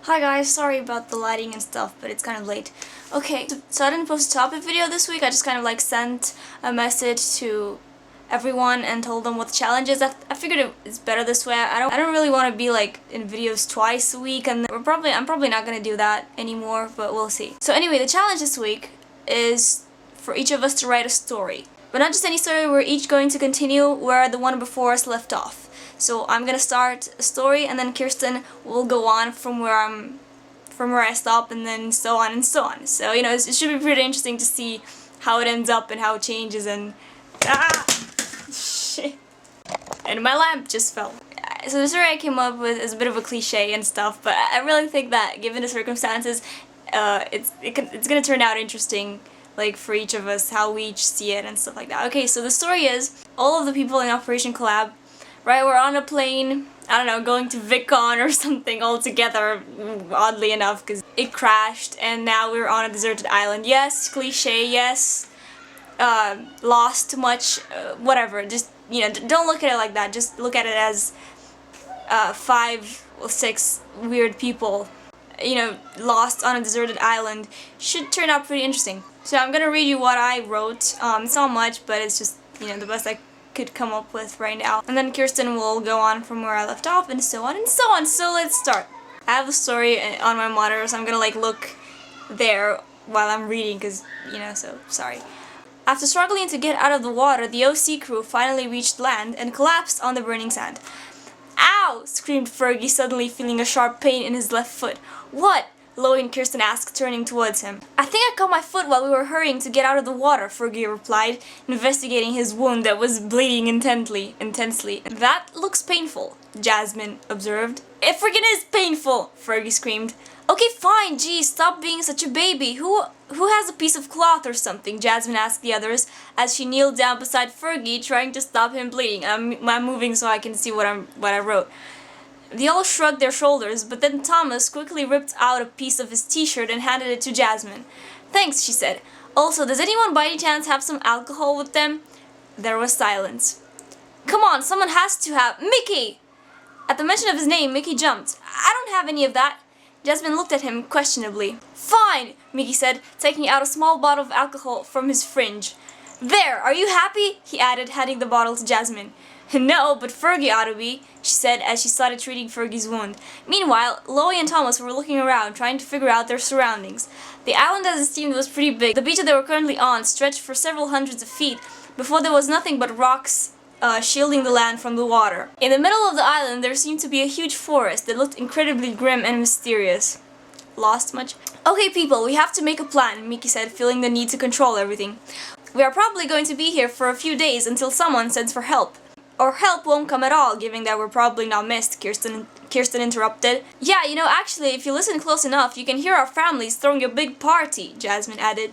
Hi guys, sorry about the lighting and stuff, but it's kind of late. Okay, so I didn't post a topic video this week. I just kind of like sent a message to everyone and told them what the challenge is. I figured it's better this way. I don't really want to be like in videos twice a week, and I'm probably not gonna do that anymore, but we'll see. So anyway, the challenge this week is for each of us to write a story. But not just any story, we're each going to continue where the one before us left off. So I'm gonna start a story, and then Kirsten will go on from where I stop, and then so on and so on. So you know, it should be pretty interesting to see how it ends up and how it changes. And shit! And my lamp just fell. So the story I came up with is a bit of a cliche and stuff, but I really think that given the circumstances, it's gonna turn out interesting. Like for each of us, how we each see it and stuff like that. Okay, so the story is all of the people in Operation Collab, right? We're on a plane, I don't know, going to VidCon or something all together, oddly enough, because it crashed, and now we're on a deserted island. Yes, cliche, yes, lost much, whatever. Just, you know, don't look at it like that. Just look at it as 5 or 6 weird people, you know, lost on a deserted island. Should turn out pretty interesting. So I'm gonna read you what I wrote. It's not much, but it's just, you know, the best I could come up with right now. And then Kirsten will go on from where I left off, and so on and so on. So let's start. I have the story on my monitor, so I'm gonna like look there while I'm reading, because, you know, so sorry. After struggling to get out of the water, the OC crew finally reached land and collapsed on the burning sand. Ow! Screamed Fergie, suddenly feeling a sharp pain in his left foot. What? Loie and Kirsten asked, turning towards him. I think I cut my foot while we were hurrying to get out of the water, Fergie replied, investigating his wound that was bleeding intensely. That looks painful, Jasmine observed. It freaking is painful, Fergie screamed. Okay, fine, geez, stop being such a baby. Who has a piece of cloth or something? Jasmine asked the others as she kneeled down beside Fergie, trying to stop him bleeding. I'm moving so I can see what I wrote. They all shrugged their shoulders, but then Thomas quickly ripped out a piece of his t-shirt and handed it to Jasmine. Thanks, she said. Also, does anyone by any chance have some alcohol with them? There was silence. Come on, someone has to have... Mickey! At the mention of his name, Mickey jumped. I don't have any of that. Jasmine looked at him questionably. Fine, Mickey said, taking out a small bottle of alcohol from his fringe. There, are you happy? He added, handing the bottle to Jasmine. No, but Fergie ought to be, she said as she started treating Fergie's wound. Meanwhile, Loie and Thomas were looking around, trying to figure out their surroundings. The island, as it seemed, was pretty big. The beach that they were currently on stretched for several hundreds of feet, before there was nothing but rocks shielding the land from the water. In the middle of the island, there seemed to be a huge forest that looked incredibly grim and mysterious. Lost much? Okay, people, we have to make a plan, Mickey said, feeling the need to control everything. We are probably going to be here for a few days until someone sends for help. Or help won't come at all, given that we're probably not missed, Kirsten interrupted. Yeah, you know, actually, if you listen close enough, you can hear our families throwing a big party, Jasmine added.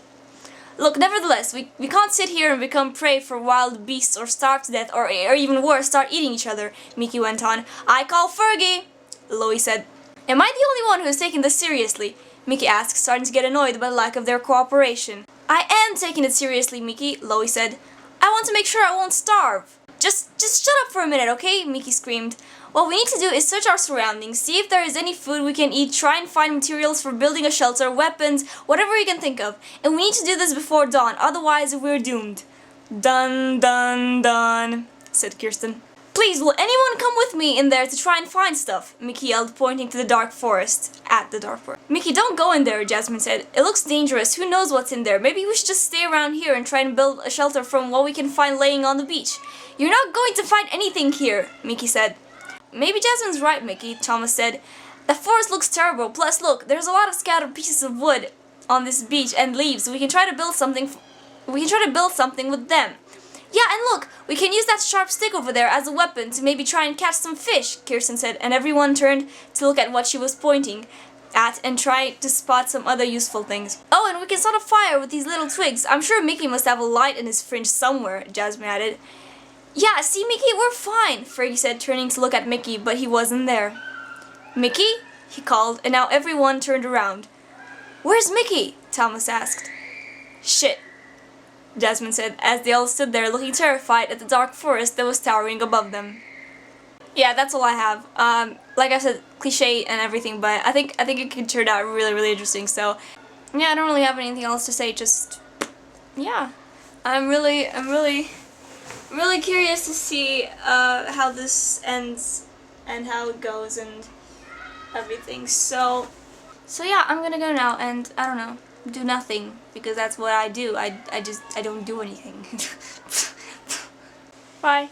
Look, nevertheless, we can't sit here and become prey for wild beasts or starve to death, or even worse, start eating each other, Mickey went on. I call Fergie, Loie said. Am I the only one who is taking this seriously? Mickey asked, starting to get annoyed by the lack of their cooperation. I am taking it seriously, Mickey, Loie said. I want to make sure I won't starve. Just shut up for a minute, okay? Mickey screamed. What we need to do is search our surroundings, see if there is any food we can eat, try and find materials for building a shelter, weapons, whatever we can think of. And we need to do this before dawn, otherwise we're doomed. Done, done, done, said Kirsten. Please, will anyone come with me in there to try and find stuff? Mickey yelled, pointing to the dark forest. At the dark forest. Mickey, don't go in there, Jasmine said. It looks dangerous. Who knows what's in there? Maybe we should just stay around here and try and build a shelter from what we can find laying on the beach. You're not going to find anything here, Mickey said. Maybe Jasmine's right, Mickey, Thomas said. The forest looks terrible. Plus, look, there's a lot of scattered pieces of wood on this beach and leaves. We can try to build something with them. Yeah, and look, we can use that sharp stick over there as a weapon to maybe try and catch some fish, Kirsten said, and everyone turned to look at what she was pointing at and try to spot some other useful things. Oh, and we can start a fire with these little twigs. I'm sure Mickey must have a light in his fringe somewhere, Jasmine added. Yeah, see, Mickey, we're fine, Fergie said, turning to look at Mickey, but he wasn't there. Mickey? He called, and now everyone turned around. Where's Mickey? Thomas asked. Shit, Jasmine said, as they all stood there looking terrified at the dark forest that was towering above them. yeah, that's all I have. Like I said, cliche and everything, but I think it could turn out really, really interesting. So yeah, I don't really have anything else to say. Just yeah, I'm really curious to see how this ends and how it goes and everything. So yeah, I'm gonna go now and I don't know, do nothing because that's what I do. I don't do anything. Bye.